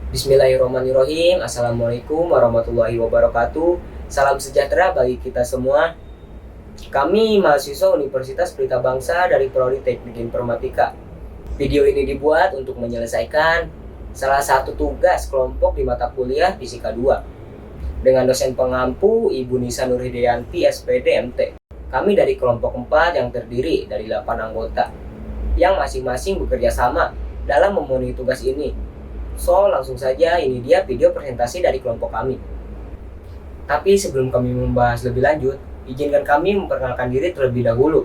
Bismillahirrahmanirrahim. Assalamualaikum warahmatullahi wabarakatuh. Salam sejahtera bagi kita semua. Kami mahasiswa Universitas Pelita Bangsa dari Prodi Teknik Informatika. Video ini dibuat untuk menyelesaikan salah satu tugas kelompok di mata kuliah Fisika 2 dengan dosen pengampu Ibu Nisa Nurhidayanti SPD MT. Kami dari kelompok 4 yang terdiri dari 8 anggota yang masing-masing bekerja sama dalam memenuhi tugas ini. So, langsung saja ini dia video presentasi dari kelompok kami. Tapi sebelum kami membahas lebih lanjut, izinkan kami memperkenalkan diri terlebih dahulu.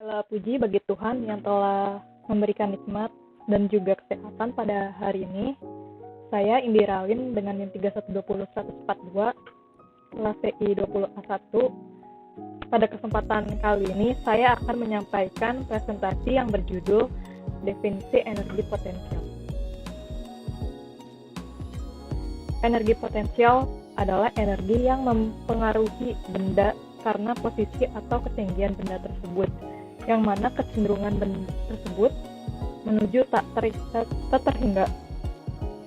Segala puji bagi Tuhan yang telah memberikan nikmat dan juga kesehatan pada hari ini. Saya Indira Lin dengan NIM 3120142 kelas TI 20A1. Pada kesempatan kali ini saya akan menyampaikan presentasi yang berjudul Definisi Energi Potensial. Energi potensial adalah energi yang mempengaruhi benda karena posisi atau ketinggian benda tersebut, yang mana kecenderungan benda tersebut menuju tak terhingga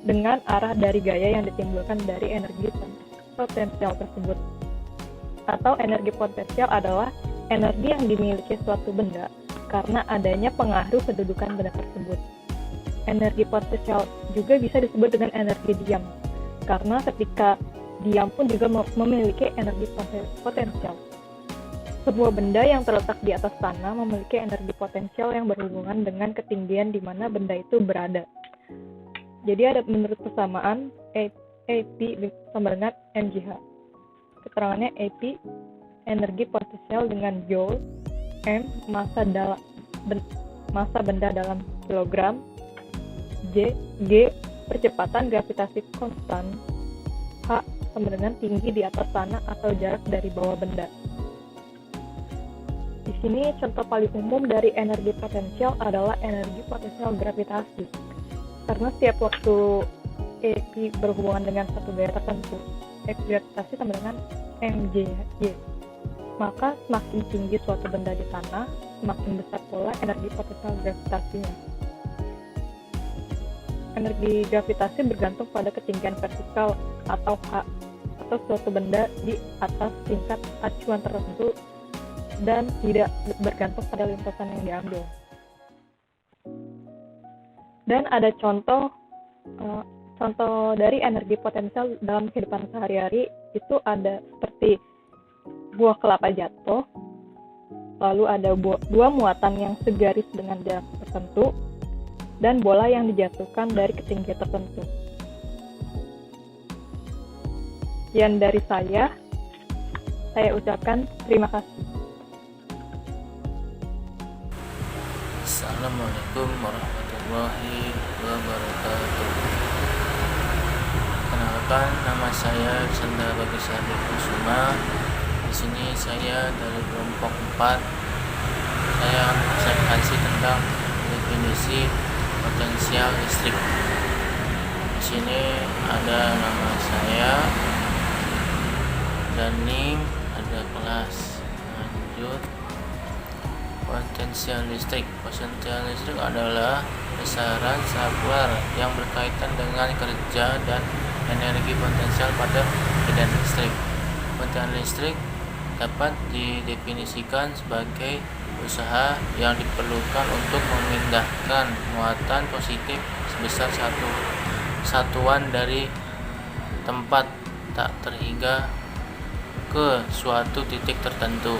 dengan arah dari gaya yang ditimbulkan dari energi potensial tersebut. Atau energi potensial adalah energi yang dimiliki suatu benda karena adanya pengaruh kedudukan benda tersebut. Energi potensial juga bisa disebut dengan energi diam, karena ketika diam pun juga memiliki energi potensial. Sebuah benda yang terletak di atas tanah memiliki energi potensial yang berhubungan dengan ketinggian di mana benda itu berada. Jadi ada menurut persamaan AP sama dengan mgh. Keterangannya AP energi potensial dengan joule, M massa benda dalam kilogram, G percepatan gravitasi konstan, H sama dengan tinggi di atas tanah atau jarak dari bawah benda. Di sini contoh paling umum dari energi potensial adalah energi potensial gravitasi. Karena setiap waktu EP berhubungan dengan satu gaya tertentu, gravitasi sama dengan mgj. Maka semakin tinggi suatu benda di tanah, semakin besar pula energi potensial gravitasinya. Energi gravitasi bergantung pada ketinggian vertikal atau H atau suatu benda di atas tingkat acuan tertentu dan tidak bergantung pada lintasan yang diambil. Dan ada contoh dari energi potensial dalam kehidupan sehari-hari itu ada seperti buah kelapa jatuh, lalu ada dua muatan yang segaris dengan jarak tertentu, dan bola yang dijatuhkan dari ketinggian tertentu. Sekian dari saya ucapkan terima kasih. Assalamualaikum warahmatullahi wabarakatuh. Kenalkan, nama saya Senda Bagisari Kusuma. Di sini saya dari kelompok 4. Saya presentasi tentang definisi potensial listrik. Di sini ada nama saya dan NIM, ada kelas. Lanjut. Potensial listrik adalah besaran sabar yang berkaitan dengan kerja dan energi potensial pada medan listrik. Potensial listrik dapat didefinisikan sebagai usaha yang diperlukan untuk memindahkan muatan positif sebesar satu satuan dari tempat tak terhingga ke suatu titik tertentu.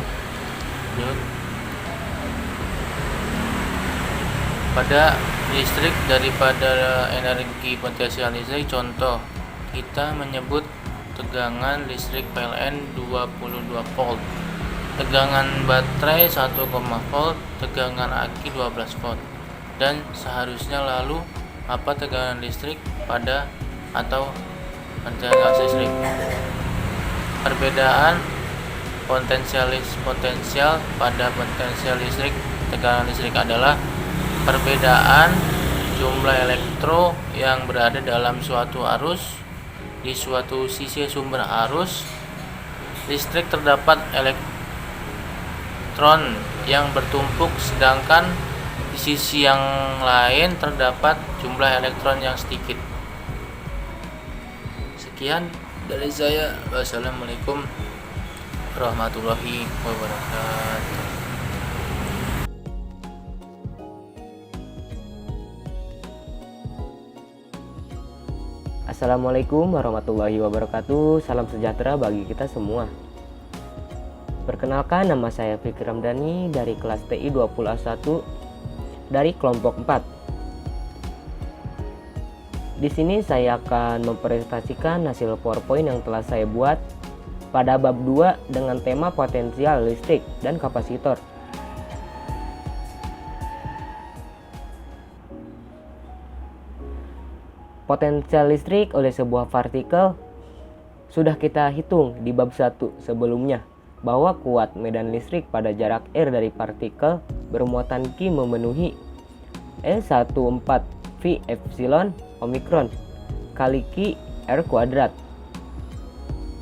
Pada listrik daripada energi potensial listrik, contoh kita menyebut tegangan listrik PLN 22 volt, tegangan baterai 1, volt, tegangan aki 12 volt, dan seharusnya lalu Apa tegangan listrik pada atau potensial listrik? Perbedaan potensial pada potensial listrik. Tegangan listrik adalah perbedaan jumlah elektro yang berada dalam suatu arus. Di suatu sisi sumber arus listrik terdapat elektron yang bertumpuk, sedangkan di sisi yang lain terdapat jumlah elektron yang sedikit. Sekian dari saya. Wassalamualaikum warahmatullahi wabarakatuh. Assalamualaikum warahmatullahi wabarakatuh. Salam sejahtera bagi kita semua. Perkenalkan, nama saya Fikri Ramdhani dari kelas TI 20A1 dari kelompok 4. Di sini saya akan mempresentasikan hasil PowerPoint yang telah saya buat pada bab 2 dengan tema potensial listrik dan kapasitor. Potensial listrik oleh sebuah partikel sudah kita hitung di bab 1 sebelumnya, bahwa kuat medan listrik pada jarak R dari partikel bermuatan Q memenuhi E14 V epsilon omikron kali Q R kuadrat.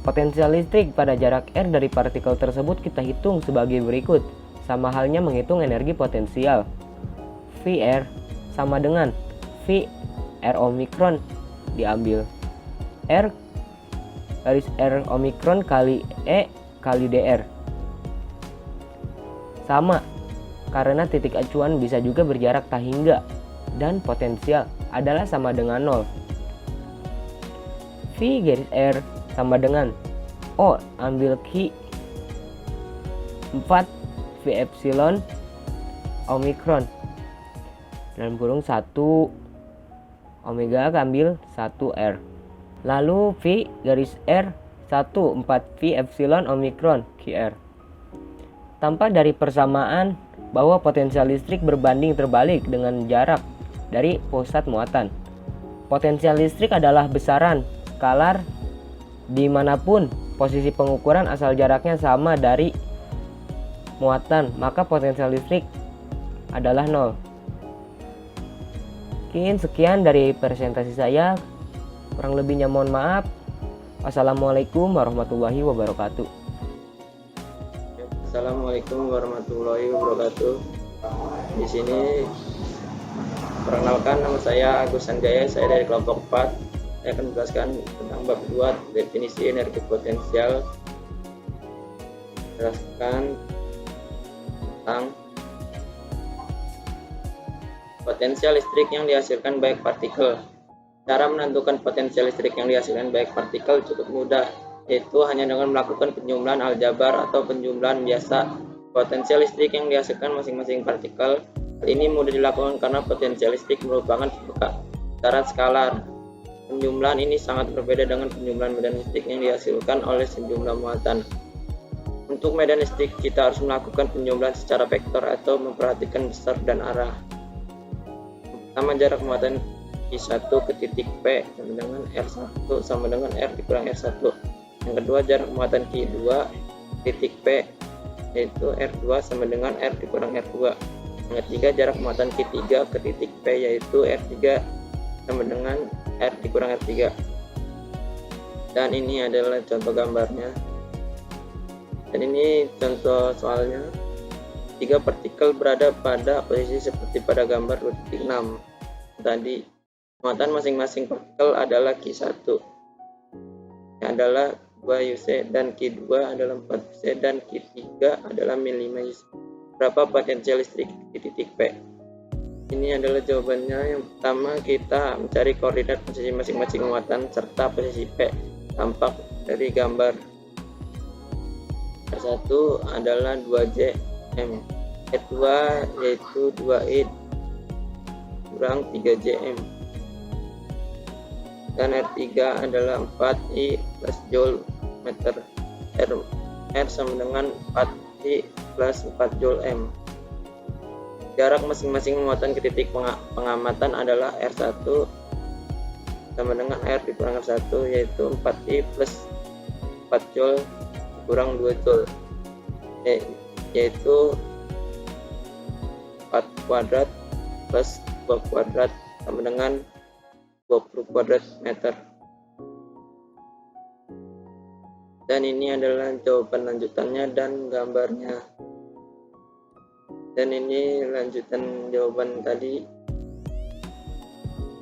Potensial listrik pada jarak R dari partikel tersebut kita hitung sebagai berikut. Sama halnya menghitung energi potensial. VR sama dengan V R omikron diambil R garis R omikron kali E kali DR. Sama, karena titik acuan bisa juga berjarak tak hingga dan potensial adalah sama dengan 0. V garis R sama dengan O ambil Q 4 V epsilon omikron dalam kurung 1 omega ambil 1 R. Lalu V garis R 1 4 V epsilon omikron QR. Tampak dari persamaan bahwa potensial listrik berbanding terbalik dengan jarak dari pusat muatan. Potensial listrik adalah besaran skalar dimanapun posisi pengukuran asal jaraknya sama dari muatan, maka potensial listrik adalah 0. Sekian dari presentasi saya, kurang lebihnya mohon maaf. Wassalamualaikum warahmatullahi wabarakatuh. Assalamualaikum warahmatullahi wabarakatuh. Di sini perkenalkan, nama saya Agus Sanjaya, saya dari kelompok 4. Saya akan menjelaskan tentang bab 2 definisi energi potensial. Jelaskan tentang potensial listrik yang dihasilkan baik partikel. Cara menentukan potensial listrik yang dihasilkan baik partikel cukup mudah, yaitu hanya dengan melakukan penjumlahan aljabar atau penjumlahan biasa potensial listrik yang dihasilkan masing-masing partikel. Hal ini mudah dilakukan karena potensial listrik merupakan besaran skalar. Penjumlahan ini sangat berbeda dengan penjumlahan medan listrik yang dihasilkan oleh sejumlah muatan. Untuk medan listrik, kita harus melakukan penjumlahan secara vektor atau memperhatikan besar dan arah. Pertama, jarak muatan Q1 ke titik P sama dengan R1 sama dengan R dikurang R1. Yang kedua, jarak muatan Q2 titik P yaitu R2 sama dengan R dikurang R2. Yang ketiga, jarak muatan Q3 ke titik P yaitu R3 sama dengan R dikurang R3. Dan ini adalah contoh gambarnya. Dan ini contoh soalnya. 3 partikel berada pada posisi seperti pada gambar 2.6 tadi. Muatan masing-masing partikel adalah Q1 yang adalah 2 UC dan Q2 adalah 4 UC dan Q3 adalah min 5 UC. Berapa potensial listrik di titik P? Ini adalah jawabannya. Yang pertama, kita mencari koordinat posisi masing-masing muatan serta posisi P tampak dari gambar. R1 adalah 2Jm, R2 yaitu 2I kurang 3Jm, dan R3 adalah 4I plus Joule meter. R sama dengan 4I plus 4 Joule M. Jarak masing-masing muatan ke titik pengamatan adalah R1 sama dengan R dikurang R1, yaitu 4I plus 4 Joule kurang 2 Joule, yaitu 4 kuadrat plus 2 kuadrat sama dengan 20 kuadrat meter. Dan ini adalah jawaban lanjutannya dan gambarnya. Dan ini lanjutan jawaban tadi.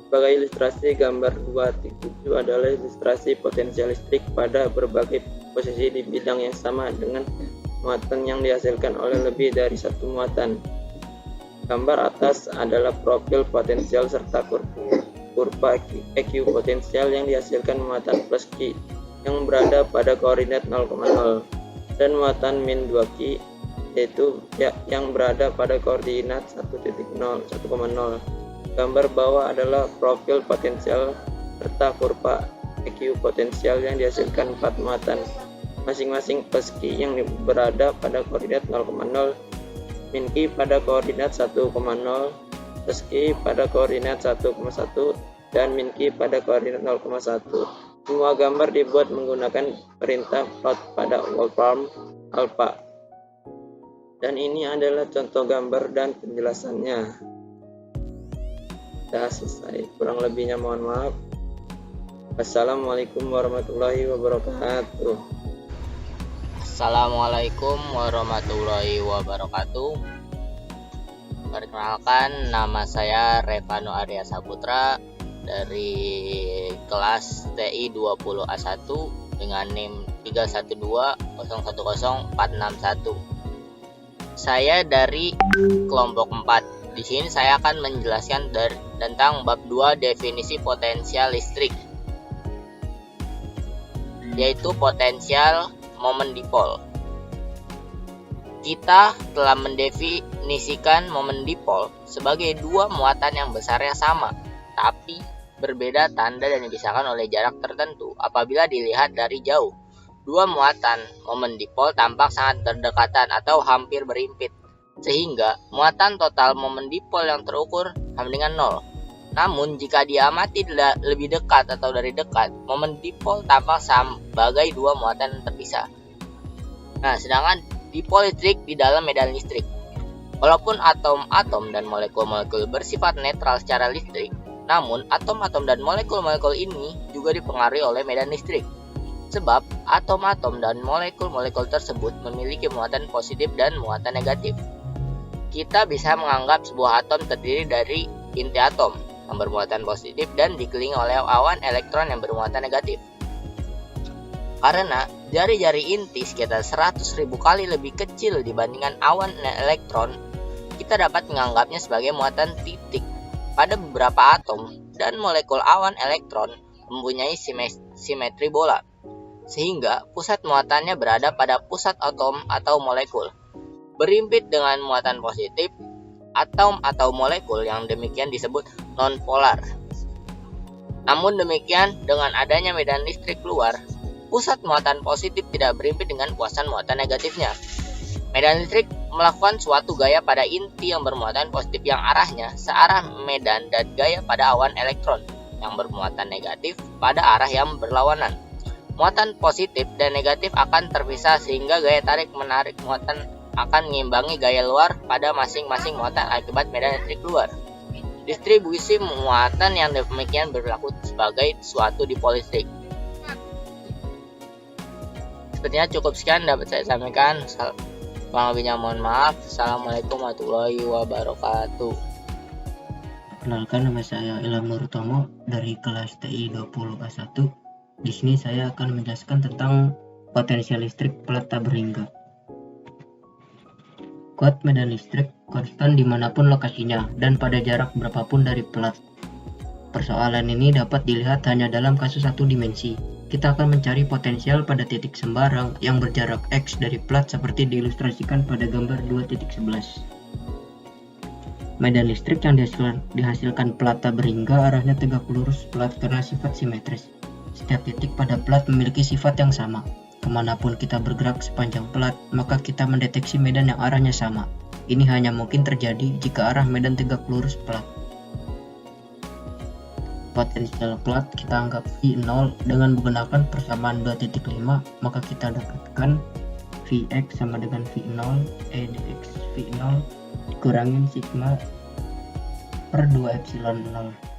Sebagai ilustrasi, gambar 2.7 adalah ilustrasi potensial listrik pada berbagai posisi di bidang yang sama dengan muatan yang dihasilkan oleh lebih dari satu muatan. Gambar atas adalah profil potensial serta kurva EQ potensial yang dihasilkan muatan plus Q yang berada pada koordinat 0,0 dan muatan min 2Q yaitu yang berada pada koordinat 1,0. Gambar bawah adalah profil potensial serta kurva EQ potensial yang dihasilkan 4 muatan masing-masing plus Q yang berada pada koordinat 0,0, min Q pada koordinat 1,0, plus Q pada koordinat 1,1 dan min Q pada koordinat 0,1. Semua gambar dibuat menggunakan perintah plot pada Wolfram Alpha. Dan ini adalah contoh gambar dan penjelasannya. Sudah selesai, kurang lebihnya mohon maaf. Wassalamualaikum warahmatullahi wabarakatuh. Assalamualaikum warahmatullahi wabarakatuh. Perkenalkan, nama saya Revano Arya Saputra dari kelas TI 20A1 dengan NIM 312010461. Saya dari kelompok 4. Di sini saya akan menjelaskan tentang bab 2 definisi potensial listrik, yaitu potensial momen dipol. Kita telah mendefinisikan momen dipol sebagai dua muatan yang besarnya sama, tapi berbeda tanda dan dipisahkan oleh jarak tertentu apabila dilihat dari jauh. Dua muatan momen dipol tampak sangat berdekatan atau hampir berimpit, sehingga muatan total momen dipol yang terukur sama dengan 0. Namun jika diamati lebih dekat atau dari dekat, momen dipol tampak sebagai dua muatan yang terpisah. Nah, sedangkan dipol listrik di dalam medan listrik. Walaupun atom-atom dan molekul-molekul bersifat netral secara listrik, namun atom-atom dan molekul-molekul ini juga dipengaruhi oleh medan listrik. Sebab atom-atom dan molekul-molekul tersebut memiliki muatan positif dan muatan negatif. Kita bisa menganggap sebuah atom terdiri dari inti atom yang bermuatan positif dan dikelilingi oleh awan elektron yang bermuatan negatif. Karena jari-jari inti sekitar 100.000 kali lebih kecil dibandingkan awan elektron, kita dapat menganggapnya sebagai muatan titik. Pada beberapa atom dan molekul awan elektron mempunyai simetri bola, sehingga pusat muatannya berada pada pusat atom atau molekul. Berimpit dengan muatan positif, atom atau molekul yang demikian disebut nonpolar. Namun demikian, dengan adanya medan listrik keluar, pusat muatan positif tidak berimpit dengan pusat muatan negatifnya. Medan listrik melakukan suatu gaya pada inti yang bermuatan positif yang arahnya searah medan dan gaya pada awan elektron yang bermuatan negatif pada arah yang berlawanan. Muatan positif dan negatif akan terpisah sehingga gaya tarik-menarik muatan akan mengimbangi gaya luar pada masing-masing muatan akibat medan listrik keluar. Distribusi muatan yang demikian berlaku sebagai suatu dipol listrik. Sepertinya cukup sekian dapat saya sampaikan. Kurang lebihnya mohon maaf. Assalamualaikum warahmatullahi wabarakatuh. Perkenalkan, nama saya Ilham Nur Utomo dari kelas TI 20A1. Di sini saya akan menjelaskan tentang potensial listrik plat tak berhingga. Kuat medan listrik konstan dimanapun lokasinya dan pada jarak berapapun dari plat. Persoalan ini dapat dilihat hanya dalam kasus satu dimensi. Kita akan mencari potensial pada titik sembarang yang berjarak X dari plat seperti diilustrasikan pada gambar 2.11. Medan listrik yang dihasilkan plat tak berhingga arahnya tegak lurus plat karena sifat simetris. Setiap titik pada plat memiliki sifat yang sama. Kemanapun kita bergerak sepanjang plat, maka kita mendeteksi medan yang arahnya sama. Ini hanya mungkin terjadi jika arah medan tegak lurus plat. Potensial plat kita anggap V0 dengan menggunakan persamaan 2.5, maka kita dapatkan Vx sama dengan V0 dx V0 dikurangin sigma per 2 epsilon 0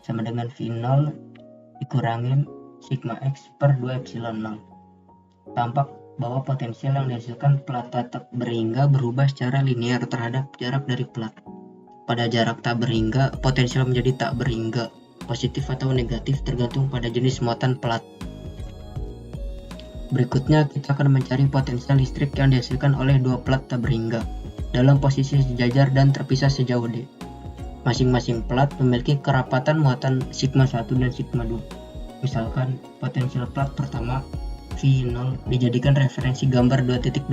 sama dengan V0 dikurangin sigma x per 2 epsilon 0. Tampak bahwa potensial yang dihasilkan plat tak berhingga berubah secara linear terhadap jarak dari plat. Pada jarak tak berhingga, potensial menjadi tak berhingga, positif atau negatif tergantung pada jenis muatan plat. Berikutnya kita akan mencari potensial listrik yang dihasilkan oleh dua plat tak berhingga dalam posisi sejajar dan terpisah sejauh d. Masing-masing plat memiliki kerapatan muatan sigma 1 dan sigma 2. Misalkan potensial plat pertama V0 dijadikan referensi gambar 2.12.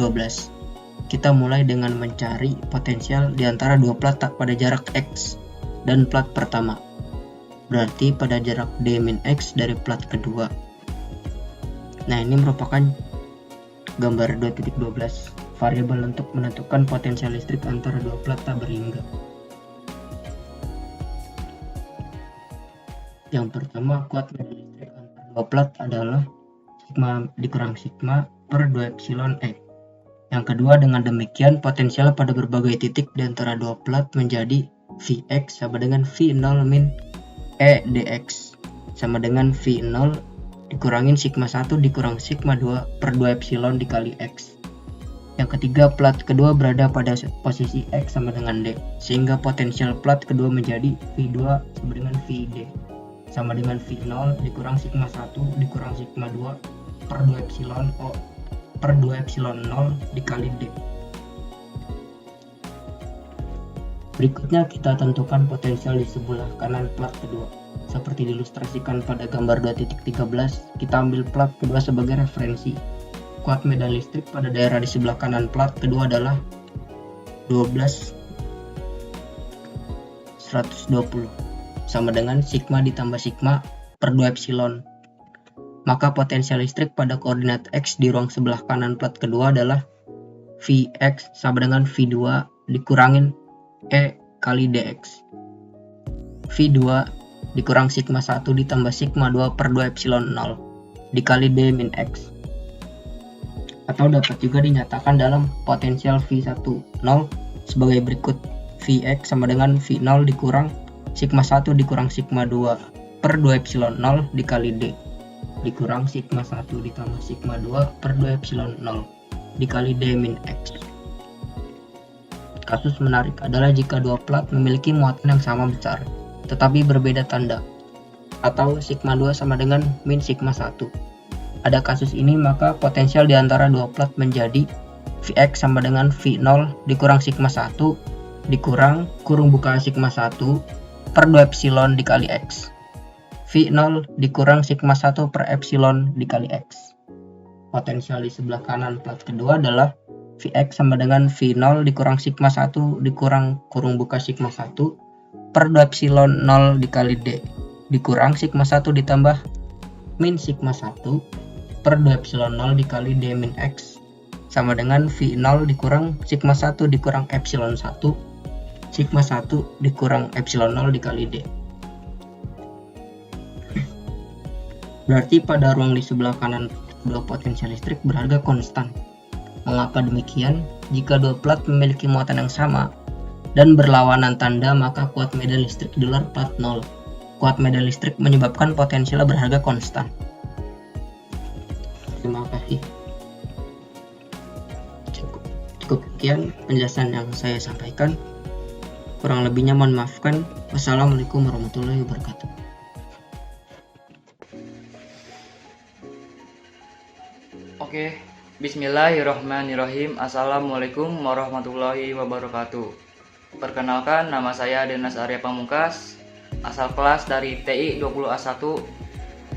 Kita mulai dengan mencari potensial di antara dua plat tak pada jarak X dan plat pertama. Berarti pada jarak D-X dari plat kedua. Nah, ini merupakan gambar 2.12, variabel untuk menentukan potensial listrik antara dua plat tak berhingga. Yang pertama, kuat medan listrik antara dua plat adalah sigma dikurang sigma per 2 epsilon E. Yang kedua, dengan demikian potensial pada berbagai titik di antara dua plat menjadi Vx sama dengan V0 min E dx sama dengan V0 dikurangin sigma 1 dikurang sigma 2 per 2 epsilon dikali X. Yang ketiga, plat kedua berada pada posisi X sama dengan D, sehingga potensial plat kedua menjadi V2 sama dengan Vd sama dengan V0 dikurang sigma 1 dikurang sigma 2 per 2 epsilon O per 2 epsilon 0 dikali D. Berikutnya kita tentukan potensial di sebelah kanan plat kedua. Seperti diilustrasikan pada gambar 2.13, kita ambil plat kedua sebagai referensi. Kuat medan listrik pada daerah di sebelah kanan plat kedua adalah 12/120 sama dengan sigma ditambah sigma per 2 epsilon. Maka potensial listrik pada koordinat X di ruang sebelah kanan plat kedua adalah Vx sama dengan V2 dikurangin E kali dx. V2 dikurang sigma 1 ditambah sigma 2 per 2 epsilon 0 dikali D min X. Atau dapat juga dinyatakan dalam potensial V10 sebagai berikut. Vx sama dengan V0 dikurang sigma 1 dikurang sigma 2 per 2 epsilon 0 dikali D dikurang sigma 1 ditambah sigma 2 per 2 epsilon 0 dikali D min X. Kasus menarik adalah jika dua plat memiliki muatan yang sama besar tetapi berbeda tanda, atau sigma 2 sama dengan min sigma 1. Pada kasus ini maka potensial di antara dua plat menjadi Vx sama dengan V0 dikurang sigma 1 dikurang kurung buka sigma 1 per 2 epsilon dikali X. V0 dikurang sigma 1 per epsilon dikali X. Potensial di sebelah kanan plat kedua adalah Vx sama dengan V0 dikurang sigma 1 dikurang kurung buka sigma 1 per 2 epsilon 0 dikali D dikurang sigma 1 ditambah min sigma 1 per 2 epsilon 0 dikali D min X sama dengan V0 dikurang sigma 1 dikurang epsilon 1 sigma 1 dikurang epsilon 0 dikali D. Berarti pada ruang di sebelah kanan dua potensial listrik berharga konstan. Mengapa demikian? Jika dua plat memiliki muatan yang sama dan berlawanan tanda, maka kuat medan listrik di luar plat 0. Kuat medan listrik menyebabkan potensial berharga konstan. Terima kasih. Cukup sekian penjelasan yang saya sampaikan. Kurang lebihnya mohon maafkan. Wassalamualaikum warahmatullahi wabarakatuh. Oke, bismillahirrahmanirrahim. Assalamualaikum warahmatullahi wabarakatuh. Perkenalkan, nama saya Denas Arya Pamungkas, asal kelas dari TI 20A1.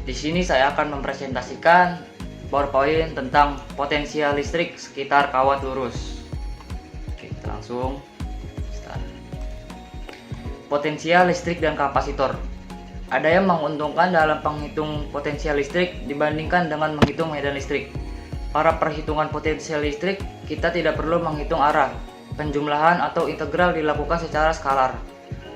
Di sini saya akan mempresentasikan PowerPoint tentang potensial listrik sekitar kawat lurus. Oke, kita langsung start. Potensial listrik dan kapasitor. Ada yang menguntungkan dalam penghitung potensial listrik dibandingkan dengan menghitung medan listrik. Para perhitungan potensial listrik, kita tidak perlu menghitung arah, penjumlahan atau integral dilakukan secara skalar.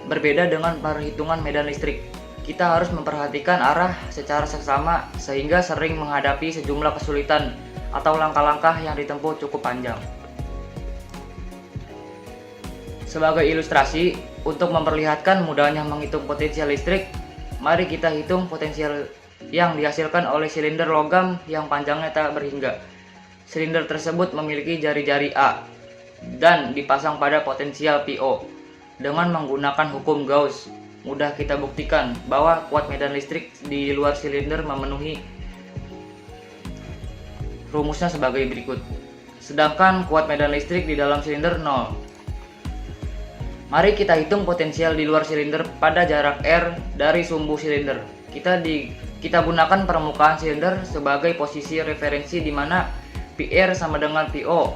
Berbeda dengan perhitungan medan listrik, kita harus memperhatikan arah secara seksama sehingga sering menghadapi sejumlah kesulitan atau langkah-langkah yang ditempuh cukup panjang. Sebagai ilustrasi, untuk memperlihatkan mudahnya menghitung potensial listrik, mari kita hitung potensial yang dihasilkan oleh silinder logam yang panjangnya tak berhingga. Silinder tersebut memiliki jari-jari A dan dipasang pada potensial PO. Dengan menggunakan hukum Gauss, mudah kita buktikan bahwa kuat medan listrik di luar silinder memenuhi rumusnya sebagai berikut. Sedangkan kuat medan listrik di dalam silinder 0. Mari kita hitung potensial di luar silinder pada jarak R dari sumbu silinder. Kita gunakan permukaan silinder sebagai posisi referensi di mana PR sama dengan PO.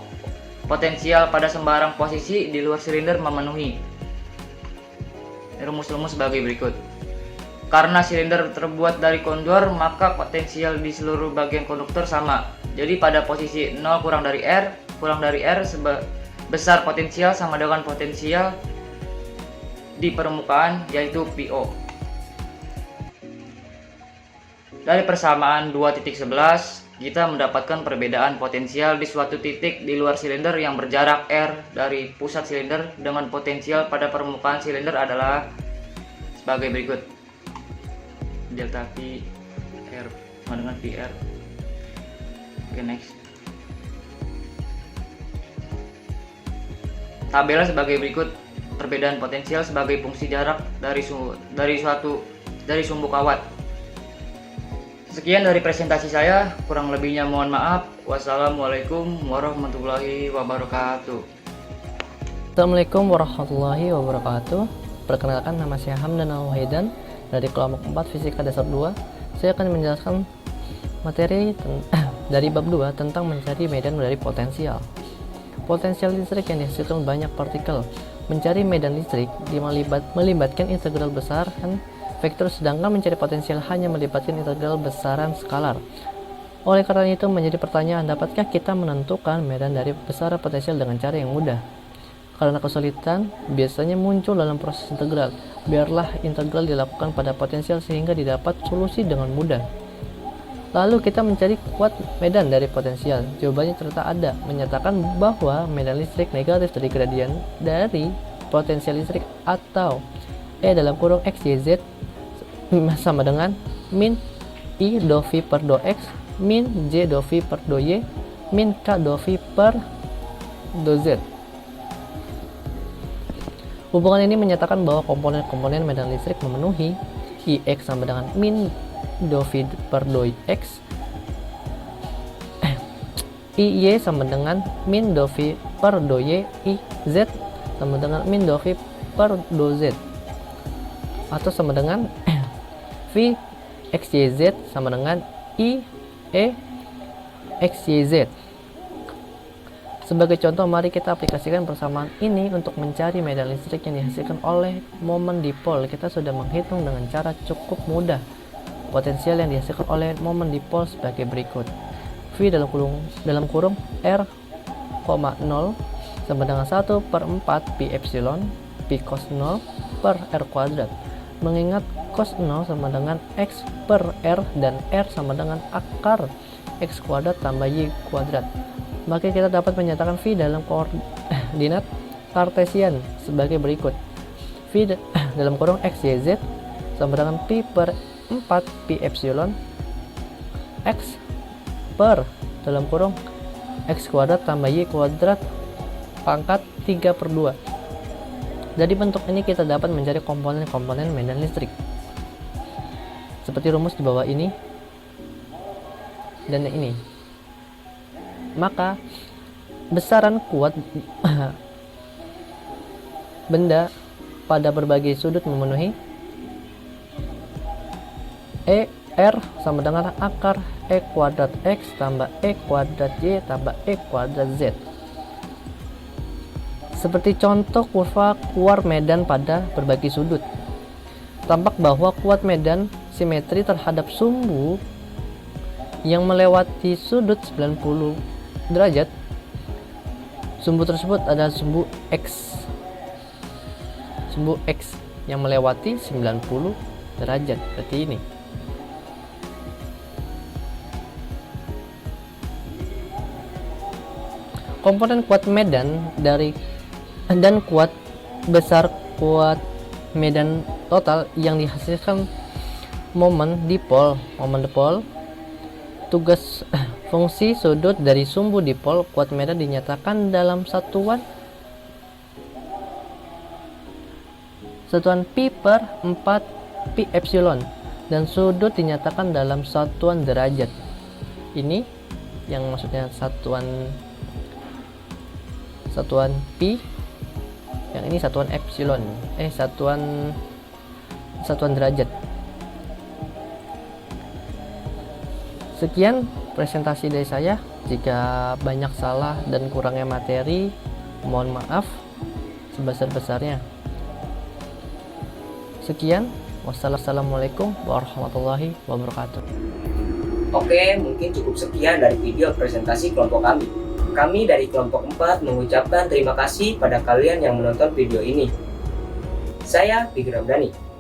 Potensial pada sembarang posisi di luar silinder memenuhi rumus-rumus sebagai berikut. Karena silinder terbuat dari konduktor, maka potensial di seluruh bagian konduktor sama. Jadi pada posisi 0 kurang dari R besar potensial sama dengan potensial di permukaan, yaitu PO. Dari persamaan 2.11, kita mendapatkan perbedaan potensial di suatu titik di luar silinder yang berjarak R dari pusat silinder dengan potensial pada permukaan silinder adalah sebagai berikut. Delta P R sama dengan PR. Oke, next. Tabelnya sebagai berikut. Perbedaan potensial sebagai fungsi jarak dari sumbu kawat. Sekian dari presentasi saya, kurang lebihnya mohon maaf. Wassalamualaikum warahmatullahi wabarakatuh. Assalamualaikum warahmatullahi wabarakatuh. Perkenalkan, nama saya Hamdan Al-Wahidan dari kelompok 4 Fisika Dasar 2. Saya akan menjelaskan materi dari bab 2 tentang mencari medan dari potensial. Potensial listrik yang dihasilkan banyak partikel. Mencari medan listrik melibatkan integral besaran vektor, sedangkan mencari potensial hanya melibatkan integral besaran skalar. Oleh karena itu menjadi pertanyaan, dapatkah kita menentukan medan dari besaran potensial dengan cara yang mudah? Karena kesulitan biasanya muncul dalam proses integral, biarlah integral dilakukan pada potensial sehingga didapat solusi dengan mudah. Lalu kita mencari kuat medan dari potensial. Jawabannya ternyata ada, menyatakan bahwa medan listrik negatif dari gradian dari potensial listrik atau E dalam kurung X, Y, Z sama dengan min I do V per do X min J do V per do Y min K do V per do Z. Hubungan ini menyatakan bahwa komponen-komponen medan listrik memenuhi Ix sama dengan min do V per do X, IY sama dengan min do V per do Y, IZ sama dengan min do V per do Z, atau sama dengan V XYZ sama dengan I E XYZ. Sebagai contoh, mari kita aplikasikan persamaan ini untuk mencari medan listrik yang dihasilkan oleh momen dipol. Kita sudah menghitung dengan cara cukup mudah potensial yang dihasilkan oleh momen dipol sebagai berikut. V dalam kurung R, 0 sama dengan 1/4 pi epsilon pi cos 0 per R kuadrat. Mengingat cos 0 sama dengan X per R dan R sama dengan akar X kuadrat tambah Y kuadrat, maka kita dapat menyatakan V dalam koordinat kartesian sebagai berikut. V dalam kurung X, Y, Z sama dengan pi per 4 pi epsilon X per dalam kurung X kuadrat tambah Y kuadrat pangkat 3/2. Dari bentuk ini kita dapat mencari komponen-komponen medan listrik seperti rumus di bawah ini dan ini. Maka besaran kuat benda pada berbagai sudut memenuhi R sama dengan akar E kuadrat X tambah E kuadrat Y tambah E kuadrat Z. Seperti contoh kurva keluar medan pada berbagai sudut. Tampak bahwa kuat medan simetri terhadap sumbu yang melewati sudut 90 derajat. Sumbu tersebut adalah sumbu X. Sumbu X yang melewati 90 derajat, berarti ini. Komponen kuat medan dan kuat besar kuat medan total yang dihasilkan momen dipol. Tugas fungsi sudut dari sumbu dipol kuat medan dinyatakan dalam satuan pi per 4 pi epsilon, dan sudut dinyatakan dalam satuan derajat. Ini yang maksudnya satuan pi, yang ini satuan epsilon, satuan derajat. Sekian presentasi dari saya. Jika banyak salah dan kurangnya materi, mohon maaf sebesar-besarnya. Sekian, wassalamualaikum warahmatullahi wabarakatuh. Oke, mungkin cukup sekian dari video presentasi kelompok kami. Kami dari kelompok 4 mengucapkan terima kasih pada kalian yang menonton video ini. Saya Fikri Abdani.